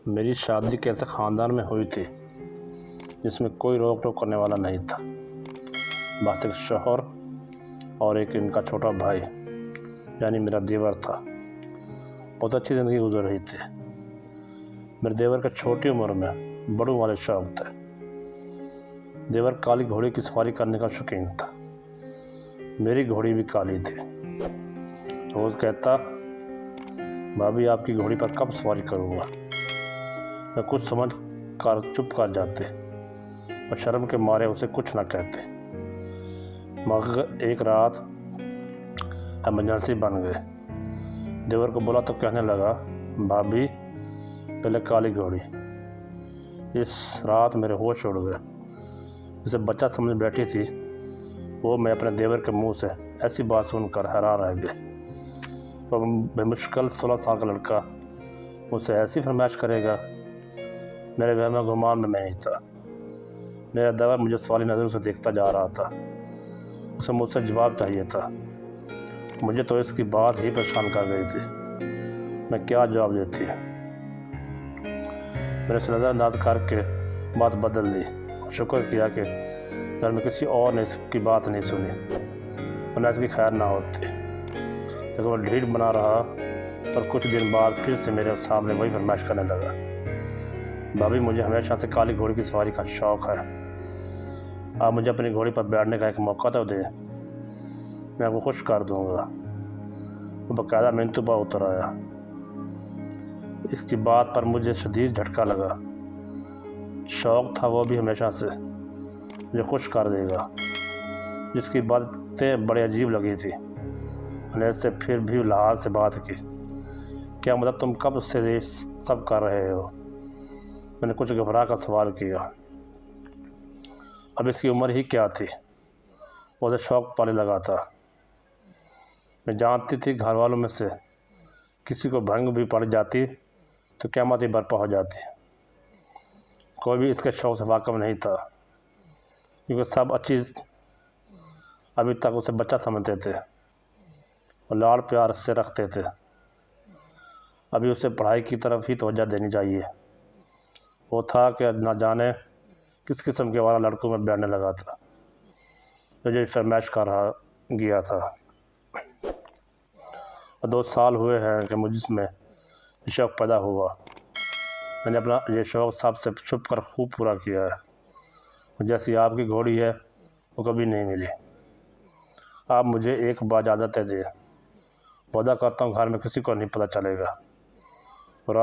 मेरी शादी कैसे ख़ानदान में हुई थी जिसमें कोई रोक टोक करने वाला नहीं था। बस एक शौहर और एक इनका छोटा भाई यानी मेरा देवर था। बहुत अच्छी ज़िंदगी गुजर रही थी। मेरे देवर के छोटी उम्र में बड़ों वाले शौक थे। देवर काली घोड़ी की सवारी करने का शौकीन था। मेरी घोड़ी भी काली थी। रोज़ कहता, भाभी आपकी घोड़ी पर कब सवारी करूँगा। मैं कुछ समझ कर चुप कर जाते और शर्म के मारे उसे कुछ न कहते, मगर एक रात इमरजेंसी बन गए। देवर को बोला तो कहने लगा, भाभी पहले काली घोड़ी। इस रात मेरे होश उड़ गए। जिसे बच्चा समझ बैठी थी वो मैं अपने देवर के मुंह से ऐसी बात सुनकर हैरान रह गए। तो बेमुश्किल 16 साल का लड़का मुझसे ऐसी फरमाइश करेगा। मेरे घर में गुमान में नहीं था। मेरा देवर मुझे सवाली नज़रों से देखता जा रहा था। उसे मुझसे जवाब चाहिए था। मुझे तो इसकी बात ही परेशान कर गई थी। मैं क्या जवाब देती। मैंने उसे नज़रअंदाज करके बात बदल दी। शुक्र किया कि घर में किसी और ने इसकी बात नहीं सुनी, वरना इसकी खैर ना होती। लेकिन वह ढीठ बना रहा और कुछ दिन बाद फिर से मेरे सामने वही फरमाइश करने लगा। भाभी मुझे हमेशा से काली घोड़ी की सवारी का शौक़ है। आप मुझे अपनी घोड़ी पर बैठने का एक मौका तो दें, मैं आपको खुश कर दूंगा। वो बाकायदा मिन्नतों पर उतर आया। इसकी बात पर मुझे शदीद झटका लगा। शौक़ था वो भी हमेशा से मुझे खुश कर देगा। जिसकी बातें बड़ी अजीब लगी थी। मैंने इससे फिर भी लिहाज से बात की, क्या मतलब तुम कब से ये सब कर रहे हो। मैंने कुछ घबरा कर सवाल किया। अब इसकी उम्र ही क्या थी, वो उसे शौक़ पाले लगा था। मैं जानती थी घर वालों में से किसी को भंग भी पड़ जाती तो क़यामत ही बर्पा हो जाती। कोई भी इसके शौक़ से वाकिफ़ नहीं था, क्योंकि सब अभी तक उसे बच्चा समझते थे और लाड़ प्यार से रखते थे। अभी उसे पढ़ाई की तरफ ही तवज्जो देनी चाहिए। वो था कि न जाने किस किस्म के वाला लड़कों में बैठने लगा था, मुझे फरमाइश कर रहा गया था। और 2 साल हुए हैं कि मुझमें शौक़ पैदा हुआ। मैंने अपना ये शौक़ सबसे छुप कर खूब पूरा किया है। जैसी आपकी घोड़ी है वो कभी नहीं मिली। आप मुझे एक बार इजाज़त दें, वादा करता हूँ घर में किसी को नहीं पता चलेगा। और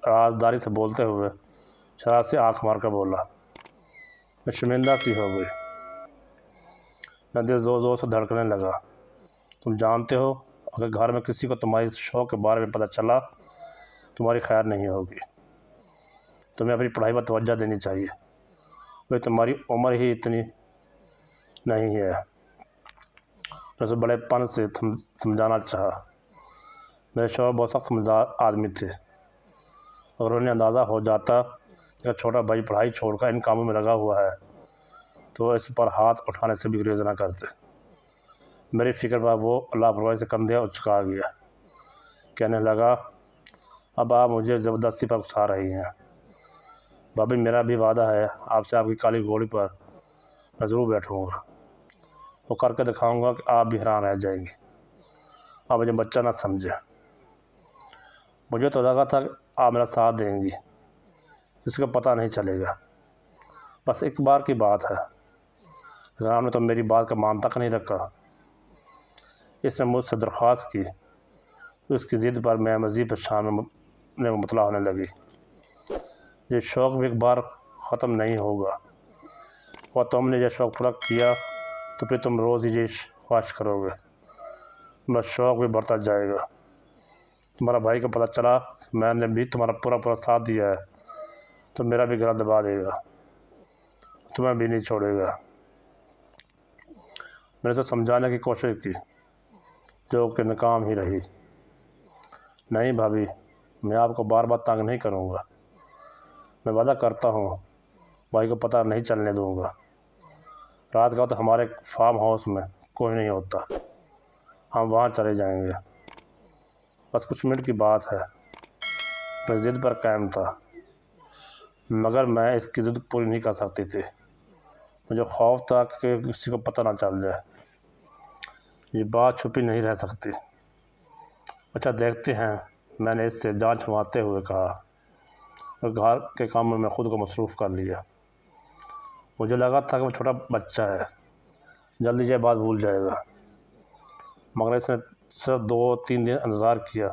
राजदारी से बोलते हुए शरारत से आँख मार कर बोला। मैं शर्मिंदा सी हो गई। मैं दिल ज़ोर ज़ोर से धड़कने लगा। तुम जानते हो, अगर घर में किसी को तुम्हारी शौक़ के बारे में पता चला तुम्हारी खैर नहीं होगी। तुम्हें अपनी पढ़ाई पर तवज्जो देनी चाहिए। भाई तुम्हारी उम्र ही इतनी नहीं है। मैं उसे बड़ेपन से समझाना चाहा। मेरे शौहर बहुत सख्त समझदार आदमी थे और उन्हें अंदाज़ा हो जाता कि छोटा भाई पढ़ाई छोड़कर इन कामों में लगा हुआ है तो इस पर हाथ उठाने से भी गुरेज ना करते। मेरी फ़िक्र पर वो लापरवाही से कंधे उचका गया। कहने लगा, अब आप मुझे ज़बरदस्ती पर उकसा रही हैं। भाभी मेरा भी वादा है, आपसे आपकी काली घोड़ी पर मैं ज़रूर बैठूँगा। वो करके दिखाऊँगा कि आप भी हैरान रह जाएंगे। आप मुझे बच्चा ना समझे। मुझे तो लगा था कि आप मेरा साथ देंगी, जिसको पता नहीं चलेगा। बस एक बार की बात है, लेकिन आपने तो मेरी बात का मान तक नहीं रखा। इसने मुझसे दरख्वास्त की तो इसकी ज़िद पर मैं मज़ीद परेशान में मुबतला होने लगी। ये शौक़ भी एक बार ख़त्म नहीं होगा, और तुमने यह शौक़ पूरा किया तो फिर तुम रोज़ ही ये ख्वाहिश करोगे। बस शौक़ भी बढ़ता जाएगा। तुम्हारा भाई को पता चला मैंने भी तुम्हारा पूरा साथ दिया है तो मेरा भी गला दबा देगा, तुम्हें भी नहीं छोड़ेगा। मैंने तो समझाने की कोशिश की जो कि नाकाम ही रही। नहीं भाभी, मैं आपको बार बार तंग नहीं करूँगा। मैं वादा करता हूँ भाई को पता नहीं चलने दूँगा। रात का तो हमारे फार्म हाउस में कोई नहीं होता, हम वहाँ चले जाएंगे। बस कुछ मिनट की बात है। मैं ज़िद पर कायम था, मगर मैं इसकी ज़िद पूरी नहीं कर सकती थी। मुझे खौफ था कि किसी को पता ना चल जाए। ये बात छुपी नहीं रह सकती। अच्छा देखते हैं, मैंने इससे जान छुड़वाते हुए कहा, और घर के कामों में ख़ुद को मसरूफ़ कर लिया। मुझे लगा था कि वो छोटा बच्चा है, जल्दी ये बात भूल जाएगा, मगर इसने सिर्फ 2-3 दिन इंतज़ार किया,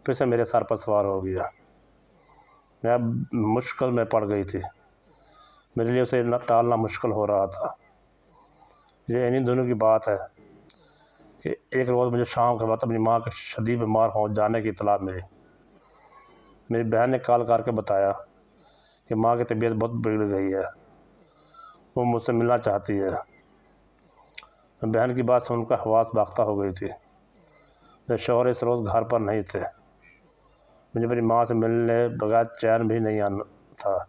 फिर से मेरे सर पर सवार हो गया। मैं अब मुश्किल में पड़ गई थी। मेरे लिए उसे टालना मुश्किल हो रहा था। ये इन्हीं दिनों की बात है कि एक रोज़ मुझे शाम के वक्त अपनी माँ के शदीद बीमार हो जाने की इत्तला मिली। मेरी बहन ने कॉल करके बताया कि माँ की तबीयत बहुत बिगड़ गई है, वो मुझसे मिलना चाहती है। बहन की बात सुनकर हवास बाख्ता हो गई थी। मेरे शौहर इस रोज़ घर पर नहीं थे। मुझे मेरी माँ से मिलने बगैर चैन भी नहीं आना था।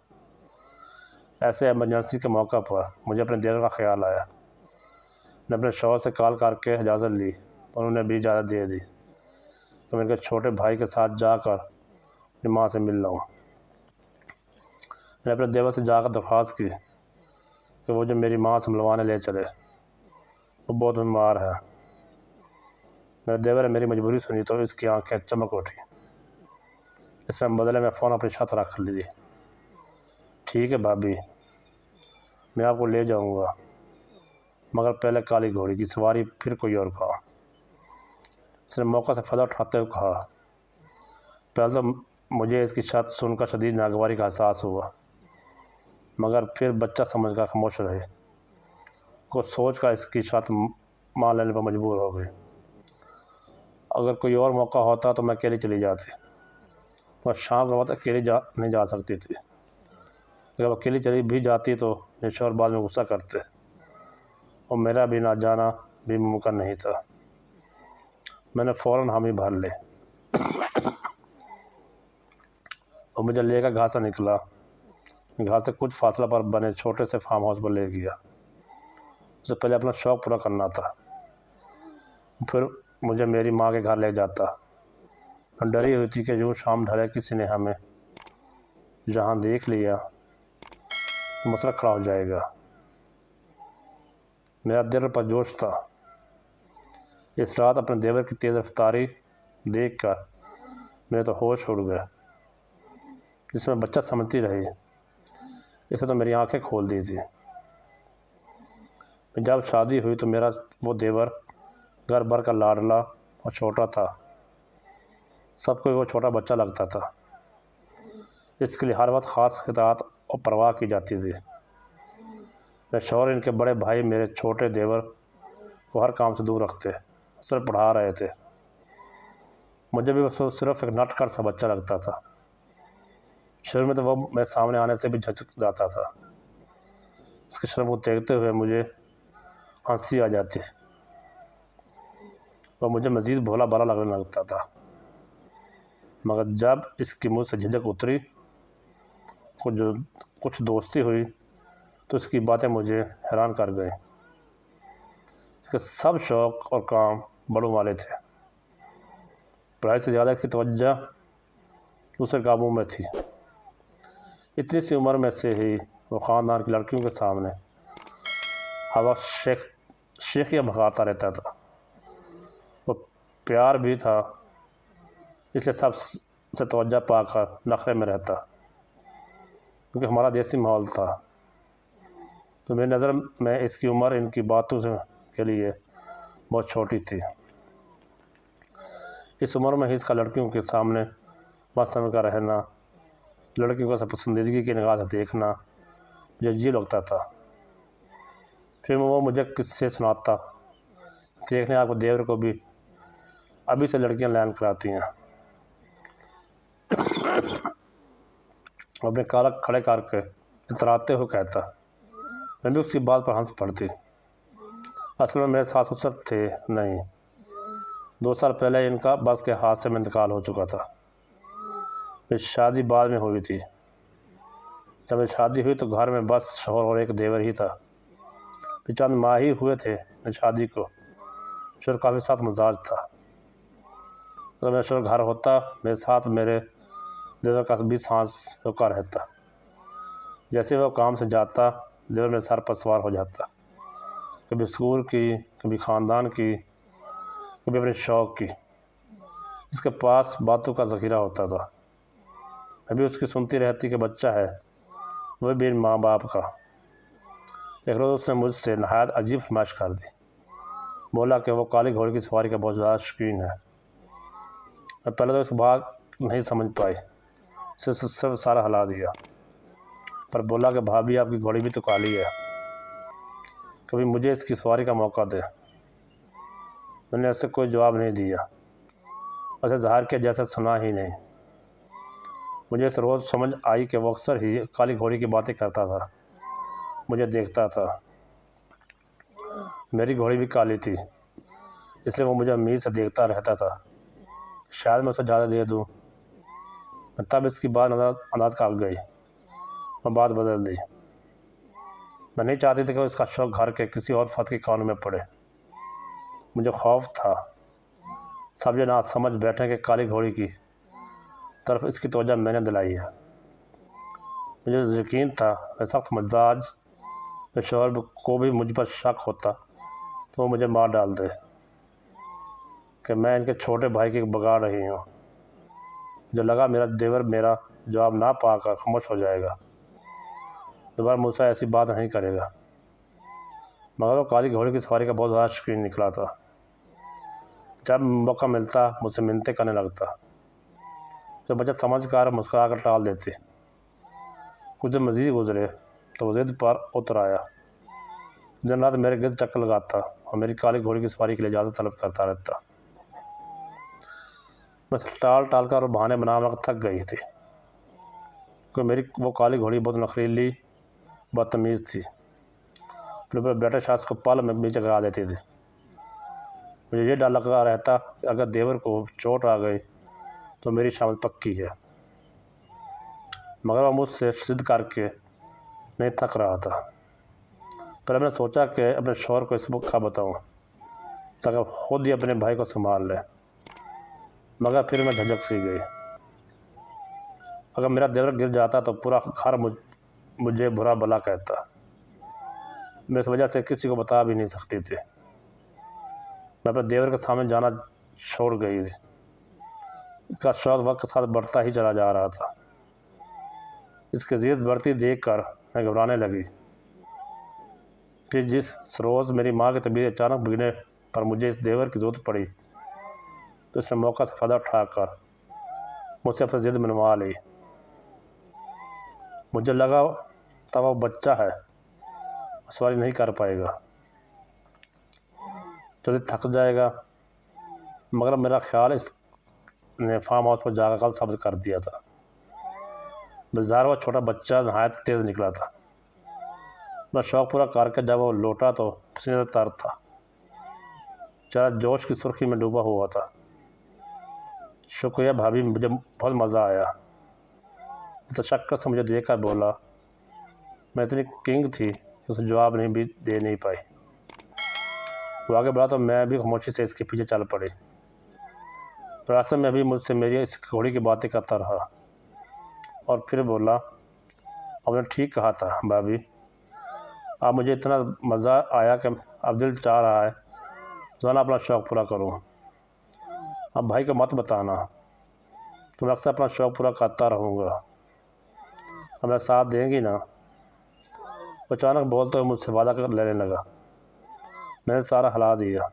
ऐसे इमरजेंसी के मौका पर मुझे अपने देवर का ख्याल आया। मैंने अपने शौहर से कॉल करके इजाज़त ली, और उन्होंने भी इजाज़त दे दी कि मैं इनके छोटे भाई के साथ जाकर अपनी माँ से मिल लूँ। मैंने अपने देवर से जाकर दरख्वास्त की कि वो जो मेरी माँ से मिलवाने ले चले, वो बहुत बीमार है। मेरे देवर ने मेरी मजबूरी सुनी तो इसकी आंखें चमक उठी। इसमें बदले में फ़ोन अपनी छत रख ली। ठीक है भाभी, मैं आपको ले जाऊंगा, मगर पहले काली घोड़ी की सवारी, फिर कोई और कहा। इसने मौका से फ़ायदा उठाते हुए कहा, पहले तो मुझे इसकी छत सुनकर शदीद नागवारी का एहसास हुआ, मगर फिर बच्चा समझकर खामोश रहे। कुछ सोच कर इसकी छत मान लेने पर मजबूर हो गई। अगर कोई और मौका होता तो मैं अकेली चली जाती, और शाम के वक्त अकेली नहीं जा सकती थी। अगर अकेली चली भी जाती तो मेरे शौहर बाद में गुस्सा करते, और मेरा भी ना जाना भी मुमकिन नहीं था। मैंने फ़ौरन हामी भर ली और मुझे लेकर घर से निकला। घर से कुछ फासला पर बने छोटे से फार्म हाउस पर ले गया। उससे पहले अपना शौक़ पूरा करना था, फिर मुझे मेरी माँ के घर ले जाता। मैं डरी हुई थी कि यूँ शाम ढले किसी ने हमें जहाँ देख लिया तो मसला खड़ा हो जाएगा। मेरा दिल पर जोश था। इस रात अपने देवर की तेज़ रफ्तारी देखकर मेरे तो होश उड़ गए। जिसमें बच्चा समझती रही, इसे तो मेरी आंखें खोल दी थी। जब शादी हुई तो मेरा वो देवर घर भर का लाडला और छोटा था। सबको वो छोटा बच्चा लगता था। इसके लिए हर वक्त ख़ास इताअत और परवाह की जाती थी। मेरे शौहर इनके बड़े भाई मेरे छोटे देवर को हर काम से दूर रखते, सिर्फ पढ़ा रहे थे। मुझे भी वो सिर्फ एक नटखट सा बच्चा लगता था। शुरू में तो वो मेरे सामने आने से भी झिझक जाता था। इसके शर्म को देखते हुए मुझे हंसी आ जाती और मुझे मज़ीद भोला भाला लगने लगता था। मगर जब इसकी मुँह से झिझक उतरी, कुछ दोस्ती हुई, तो इसकी बातें मुझे हैरान कर गई। इसके सब शौक़ और काम बड़ों वाले थे। पढ़ाई से ज़्यादा इसकी तवज्जो दूसरे कामों में थी। इतनी सी उम्र में से ही वो ख़ानदान की लड़कियों के सामने हवा शेखिया भगाता रहता था। वो प्यार भी था, इसलिए सब से तवज्जो पाकर नखरे में रहता, क्योंकि हमारा देसी माहौल था। तो मेरी नज़र में इसकी उम्र इनकी बातों से के लिए बहुत छोटी थी। इस उम्र में ही इसका लड़कियों के सामने बात समझ कर रहना, लड़कियों को पसंदीदगी की निगाह से देखना मुझे अजीब लगता था। फिर वो मुझे किस्से सुनाता, देखने आपको देवर को भी अभी से लड़कियां लाइन कराती हैं। अपने कालक खड़े करके इतराते हुए कहता, मैं भी उसकी बात पर हंस पड़ती। असल में मेरे सास ससुर थे नहीं। 2 साल पहले इनका बस के हादसे में इंतकाल हो चुका था। मेरी शादी बाद में हुई थी। जब मेरी शादी हुई तो घर में बस शौहर और एक देवर ही था। चंद माह ही हुए थे मेरी शादी को। शौहर काफ़ी साथ मिजाज था। अगर मेरा शौहर घर होता, मेरे साथ मेरे देवर का भी सांस रुका रहता। जैसे वह काम से जाता, देवर मेरे सर पर सवार हो जाता, कभी स्कूल की, कभी ख़ानदान की, कभी अपने शौक़ की। इसके पास बातों का ज़ख़ीरा होता था। मैं भी उसकी सुनती रहती कि बच्चा है, वह भी माँ बाप का। एक रोज़ उसने मुझसे नहायत अजीब फरमाइश कर दी। बोला कि वो काली घोड़े की सवारी का बहुत ज़्यादा शौकीन है। मैं पहले तो इस बात नहीं समझ पाई, सिर्फ सारा हिला दिया, पर बोला कि भाभी आपकी घोड़ी भी तो काली है, कभी मुझे इसकी सवारी का मौका दे। मैंने उससे कोई जवाब नहीं दिया, उसे ज़ाहिर किया जैसे सुना ही नहीं। मुझे इस रोज़ समझ आई कि वो अक्सर ही काली घोड़ी की बातें करता था, मुझे देखता था। मेरी घोड़ी भी काली थी, इसलिए वो मुझे उम्मीद से देखता रहता था, शायद मैं उसे ज़्यादा दे दूँ। मैं तब इसकी बात अंदाज़ कर गई, मैं बात बदल दी। मैं नहीं चाहती थी कि इसका शौक़ घर के किसी और फर्द के कानों में पड़े। मुझे खौफ था सब ये ना समझ बैठे कि काली घोड़ी की तरफ इसकी तवज्जो मैंने दिलाई है। मुझे यकीन था मैं सख्त मिजाज में शौहर को भी मुझ पर शक होता तो वो मुझे मार डाल दे कि मैं इनके छोटे भाई की बिगाड़ रही हूँ। जो लगा मेरा देवर मेरा जवाब ना पाकर खामोश हो जाएगा, दोबारा मुझसे ऐसी बात नहीं करेगा। मगर वो काली घोड़ी की सवारी का बहुत ज़्यादा शौकीन निकला था। जब मौका मिलता मुझसे मिन्नतें करने लगता, जो बच्चा समझ कर मुस्कुरा कर टाल देती। कुछ दिन मज़ीद गुजरे तो वो ज़िद पर उतर आया। दिन रात मेरे गिर्द चक्कर लगाता और मेरी काली घोड़ी की सवारी के लिए इजाज़त तलब करता रहता। मैं टाल कर और बहाने बना थक गई थी, क्योंकि मेरी वो काली घोड़ी बहुत नखरीली बदतमीज़ थी। अपने ऊपर बैठे शख्स को पल में नीचे गिरा देती थी। मुझे ये डर लगा रहता कि अगर देवर को चोट आ गई तो मेरी शामत पक्की है। मगर वह मुझसे सिद्ध करके नहीं थक रहा था। पहले मैंने सोचा कि अपने शौहर को इस बुक का बताऊँ ताकि खुद ही अपने भाई को संभाल ले, मगर फिर मैं झिझक सी गई। अगर मेरा देवर गिर जाता तो पूरा घर मुझे बुरा भला कहता। मैं इस वजह से किसी को बता भी नहीं सकती थी। मैं अपने देवर के सामने जाना छोड़ गई थी। इसका शौक वक्त के साथ बढ़ता ही चला जा रहा था। इसकी ज़िद बढ़ती देखकर मैं घबराने लगी। फिर जिस रोज़ मेरी माँ की तबीयत अचानक बिगड़ने पर मुझे इस देवर की ज़रूरत पड़ी तो उसने मौका से फ़ायदा उठाकर मुझसे अपनी ज़िद मनवा ली। मुझे लगा तब वो बच्चा है, सवारी नहीं कर पाएगा, जल्दी थक जाएगा। मगर मेरा ख्याल इसने फार्म हाउस पर जाकर गलत साबित कर दिया था। बाजार वो छोटा बच्चा नहायत तेज़ निकला था। मैं शौक़ पूरा करके जब वो लौटा तो पसीने से तर था, चेहरा जोश की सुर्खी में डूबा हुआ था। शुक्रिया भाभी, मुझे बहुत मज़ा आया। तो शक्कर से मुझे देखकर बोला। मैं इतनी किंग थी कि उसे जवाब दे नहीं पाई। वो आगे बढ़ा तो मैं भी खामोशी से इसके पीछे चल पड़ी। रास्ते में भी मुझसे मेरी इस घोड़ी की बातें करता रहा और फिर बोला, आपने ठीक कहा था भाभी, अब मुझे इतना मज़ा आया कि अब दिल चाह रहा है रोज़ाना अपना शौक़ पूरा करूँ। अब भाई को मत बताना, तो मैं अक्सर अपना शौक़ पूरा करता रहूँगा। अब मेरा साथ देंगी ना? वो अचानक बोलते हुए मुझसे वादा कर लेने लगा। मैंने सारा हिला दिया।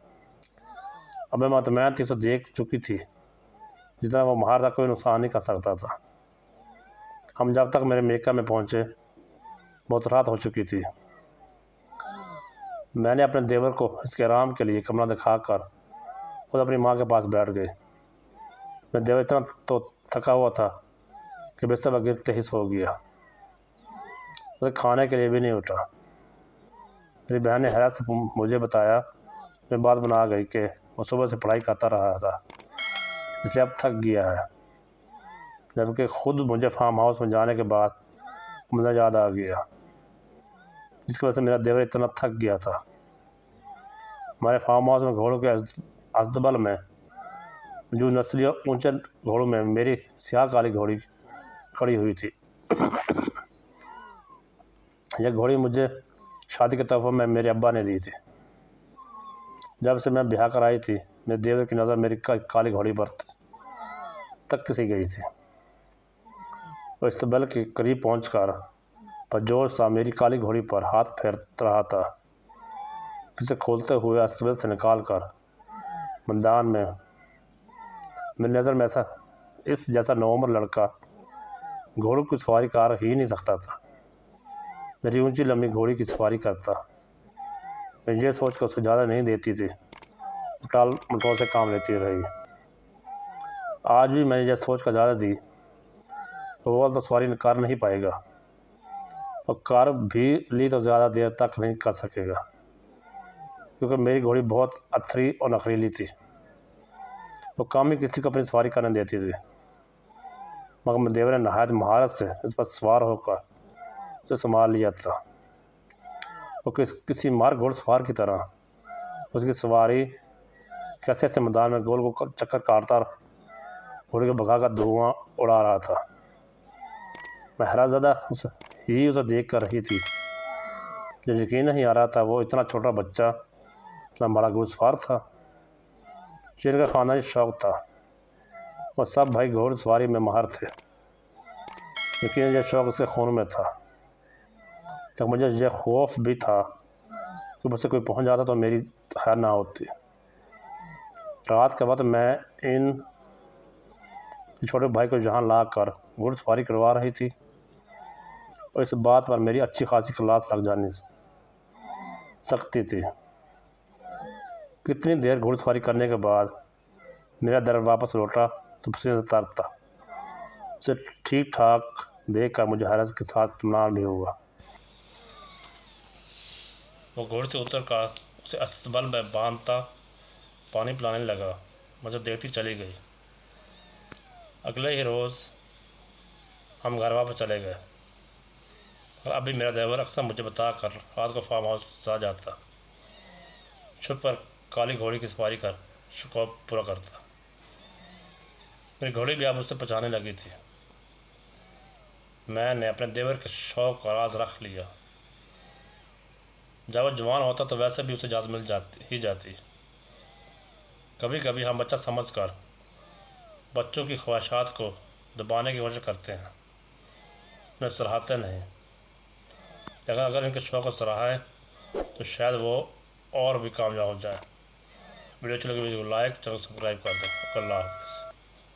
अब मैं मतमैन थी, तो देख चुकी थी जितना वो मार था कोई नुकसान नहीं कर सकता था। हम जब तक मेरे मेका में पहुँचे बहुत रात हो चुकी थी। मैंने अपने देवर को इसके आराम के लिए कमरा दिखाकर खुद अपनी माँ के पास बैठ गई। मैं देवर इतना तो थका हुआ था कि बिस्तर पर गिरते ही सो गया। उसे खाने के लिए भी नहीं उठा। मेरी बहन ने हैरत से मुझे बताया, मैं बात बना गई कि वो सुबह से पढ़ाई करता रहा था, इसलिए अब थक गया है। जबकि खुद मुझे फार्म हाउस में जाने के बाद मुझे याद आ गया, जिसकी वजह से मेरा देवर इतना थक गया था। हमारे फार्म हाउस में घोड़ों के अस्तबल में जो नस्ली ऊंचे घोड़ों में मेरी स्याह काली घोड़ी खड़ी हुई थी। यह घोड़ी मुझे शादी के तोहफे में मेरे अब्बा ने दी थी। जब से मैं ब्याह कर आई थी, मेरे देवर की नज़र मेरी काली घोड़ी पर तक किसी गई थी। वो इस्तबल के करीब पहुंचकर परजोश सा मेरी काली घोड़ी पर हाथ फेर रहा था। इसे खोलते हुए अस्तबल से निकाल कर मैदान में मेरी नज़र में इस जैसा नौमर लड़का घोड़ों की सवारी कर ही नहीं सकता था। मेरी ऊंची लंबी घोड़ी की सवारी करता। मैं ये सोच कर उसे ज़्यादा नहीं देती थी, टाल मटोल से काम लेती रही। आज भी मैंने यह सोच कर ज़्यादा दी तो वो तो सवारी कर नहीं पाएगा, और कार भी ली तो ज़्यादा देर तक नहीं कर सकेगा, क्योंकि मेरी घोड़ी बहुत अथरी और नखरीली थी। वो काम ही किसी को अपनी सवारी करने देती थी, मगर मैं देवर ने नहायत महारत से इस पर सवार होकर उसे संभाल लिया था। वो किसी मार घोड़सवार की तरह उसकी सवारी कैसे ऐसे मैदान में गोल गोल चक्कर काटता घोड़े को भगाकर धुआं उड़ा रहा था। मैं हैरानज़दा उसे देख कर रही थी। जो यकीन नहीं आ रहा था वो इतना छोटा बच्चा इतना बड़ा घुड़सवार था, जिनका खानदानी शौक था। और सब भाई घोड़सवारी में माहिर थे, लेकिन यह शौक उसके खून में था। कि मुझे यह खौफ भी था कि मुझसे कोई पहुंच जाता तो मेरी खैर ना होती। रात के वक्त मैं इन छोटे भाई को जहाँ ला कर घुड़सवारी करवा रही थी, और इस बात पर मेरी अच्छी खासी क्लास लग जानी सकती थी। कितनी देर घुड़सवारी करने के बाद मेरा दर वापस लौटा तो पसीने से तर था। उसे ठीक ठाक देख कर मुझे हैरत के साथ इत्मीनान भी हुआ। वो घोड़े से उतर कर उसे अस्तबल में बांधता पानी पिलाने लगा। मुझे देखती चली गई। अगले ही रोज़ हम घर वापस चले गए, और अभी मेरा ड्राइवर अक्सर मुझे बता कर रात को फार्म हाउस आ जाता, छुप कर काली घोड़ी की सवारी कर शौक पूरा करता। मेरी घोड़ी भी अब उससे पहचानने लगी थी। मैंने अपने देवर के शौक का राज रख लिया। जब वो जवान होता तो वैसे भी उसे इजाज़त मिल जाती। कभी कभी हम बच्चा समझकर बच्चों की ख्वाहिशात को दबाने की कोशिश करते हैं, उन्हें सराहते नहीं। लेकिन अगर इनके शौक को सराहे तो शायद वो और भी कामयाब हो जाए। वीडियो अच्छी लगी वीडियो को लाइक, चैनल सब्सक्राइब कर दें। अल्लाह हाफ़िज़।